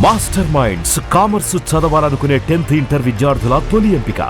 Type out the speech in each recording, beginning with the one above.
Master minds commerce చదవాలనుకునే 10th inter విద్యార్థుల తొలి ఎంపిక.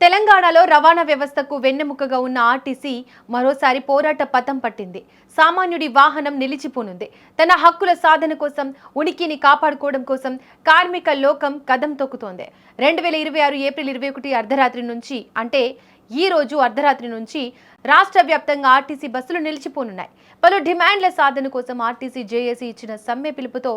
తెలంగాణలో రవాణా వ్యవస్థకు వెన్నెముకగా ఉన్న ఆర్టీసీ మరోసారి పోరాట పథం పట్టింది. సామాన్యుడి వాహనం నిలిచిపోనుంది. తన హక్కుల సాధన కోసం, ఉనికిని కాపాడుకోవడం కోసం కార్మిక లోకం కదం తొక్కుతోంది. 2026 ఏప్రిల్ 21 అర్ధరాత్రి నుంచి అంటే ఈ రోజు అర్ధరాత్రి నుంచి రాష్ట్ర వ్యాప్తంగా ఆర్టీసీ బస్సులు నిలిచిపోనున్నాయి. పలు డిమాండ్ల సాధన కోసం ఆర్టీసీ జేఏసీ ఇచ్చిన సమ్మె పిలుపుతో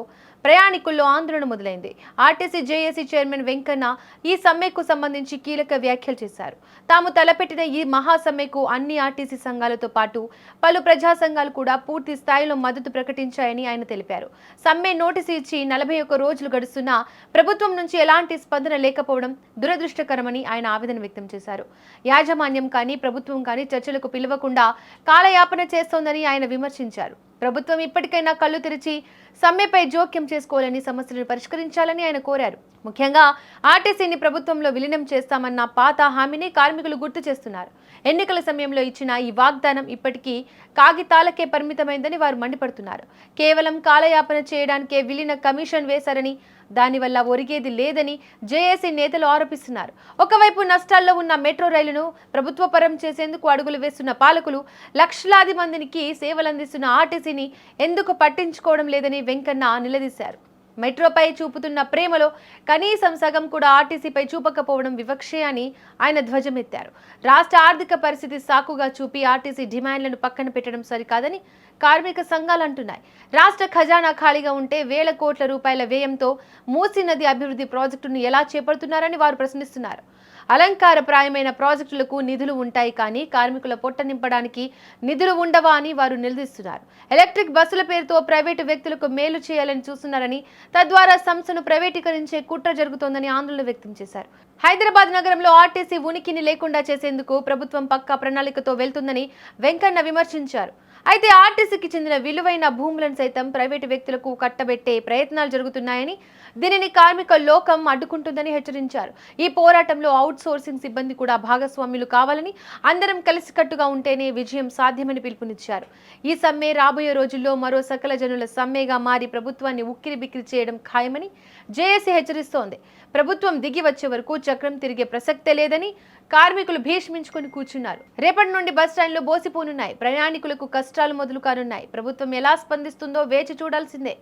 ప్రయాణికుల్లో ఆందోళన మొదలైంది. ఆర్టీసీ జేఏసీ చైర్మన్ వెంకన్న ఈ సమ్మెకు సంబంధించి కీలక వ్యాఖ్యలు చేశారు. తాము తలపెట్టిన ఈ మహాసమ్మెకు అన్ని ఆర్టీసీ సంఘాలతో పాటు పలు ప్రజా సంఘాలు కూడా పూర్తి స్థాయిలో మద్దతు ప్రకటించాయని ఆయన తెలిపారు. సమ్మె నోటీసు ఇచ్చి 41 రోజులు గడుస్తున్నా ప్రభుత్వం నుంచి ఎలాంటి స్పందన లేకపోవడం దురదృష్టకరమని ఆయన ఆవేదన వ్యక్తం చేశారు. యాజమాన్యం కానీ ప్రభుత్వం కానీ చర్చలకు పిలవకుండా కాలయాపన చేస్తోందని ఆయన విమర్శించారు. ప్రభుత్వం ఇప్పటికైనా కళ్ళు తెరిచి సమ్మెపై జోక్యం చేసుకోవాలని, సమస్యలను పరిష్కరించాలని ఆయన కోరారు. ముఖ్యంగా ఆర్టీసీని ప్రభుత్వంలో విలీనం చేస్తామన్న పాత హామీని కార్మికులు గుర్తు చేస్తున్నారు. ఎన్నికల సమయంలో ఇచ్చిన ఈ వాగ్దానం ఇప్పటికీ కాగితాలకే పరిమితమైందని వారు మండిపడుతున్నారు. కేవలం కాలయాపన చేయడానికే విలీన కమిషన్ వేశారని, దానివల్ల ఒరిగేది లేదని జేఏసీ నేతలు ఆరోపిస్తున్నారు. ఒకవైపు నష్టాల్లో ఉన్న మెట్రో రైలును ప్రభుత్వ పరం చేసేందుకు అడుగులు వేస్తున్న పాలకులు లక్షలాది మందికి సేవలందిస్తున్న ఆర్టీసీని ఎందుకు పట్టించుకోవడం లేదని వెంకన్న నిలదీశారు. మెట్రోపై చూపుతున్న ప్రేమలో కనీసం సగం కూడా ఆర్టీసీపై చూపకపోవడం వివక్షే అని ఆయన ధ్వజమెత్తారు. రాష్ట్ర ఆర్థిక పరిస్థితి సాకుగా చూపి ఆర్టీసీ డిమాండ్లను పక్కన పెట్టడం సరికాదని కార్మిక సంఘాలు అంటున్నాయి. రాష్ట్ర ఖజానా ఖాళీగా ఉంటే వేల కోట్ల రూపాయల వ్యయంతో మూసీ నది అభివృద్ధి ప్రాజెక్టును ఎలా చేపడుతున్నారని వారు ప్రశ్నిస్తున్నారు. అలంకారప్రాయమైన ప్రాజెక్టులకు నిధులు ఉంటాయి కానీ కార్మికుల పొట్ట నింపడానికి నిధులు ఉండవా అని వారు నిలదీస్తున్నారు. ఎలక్ట్రిక్ బస్సుల పేరుతో ప్రైవేటు వ్యక్తులకు మేలు చేయాలని చూస్తున్నారని, తద్వారా సంస్థను ప్రైవేటీకరించే కుట్ర జరుగుతోందని ఆందోళన వ్యక్తం చేశారు. హైదరాబాద్ నగరంలో ఆర్టీసీ ఉనికిని లేకుండా చేసేందుకు ప్రభుత్వం పక్కా ప్రణాళికతో వెళ్తుందని వెంకన్న విమర్శించారు. అయితే ఆర్టీసీకి చెందిన విలువైన భూములను సైతం ప్రైవేటు వ్యక్తులకు కట్టబెట్టే ప్రయత్నాలు జరుగుతున్నాయని, దీనిని కార్మిక లోకం అడ్డుకుంటుందని హెచ్చరించారు. ఈ పోరాటంలో అవుట్ సోర్సింగ్ సిబ్బంది కూడా భాగస్వామ్యులు కావాలని, అందరం కలిసికట్టుగా ఉంటేనే విజయం సాధ్యమని పిలుపునిచ్చారు. ఈ సమ్మె రాబోయే రోజుల్లో మరో సకల జనుల సమ్మెగా మారి ప్రభుత్వాన్ని ఉక్కిరి బిక్కిరి చేయడం ఖాయమని జేఏసీ హెచ్చరిస్తోంది. ప్రభుత్వం దిగి వచ్చే వరకు చక్రం తిరిగే ప్రసక్తే లేదని కార్మికులు భీష్మించుకుని కూర్చున్నారు. రేపటి నుండి బస్ స్టాండ్లు బోసిపోనున్నాయి. ప్రయాణికులకు కష్టాలు మొదలు కానున్నాయి. ప్రభుత్వం ఎలా స్పందిస్తుందో వేచి చూడాల్సిందే.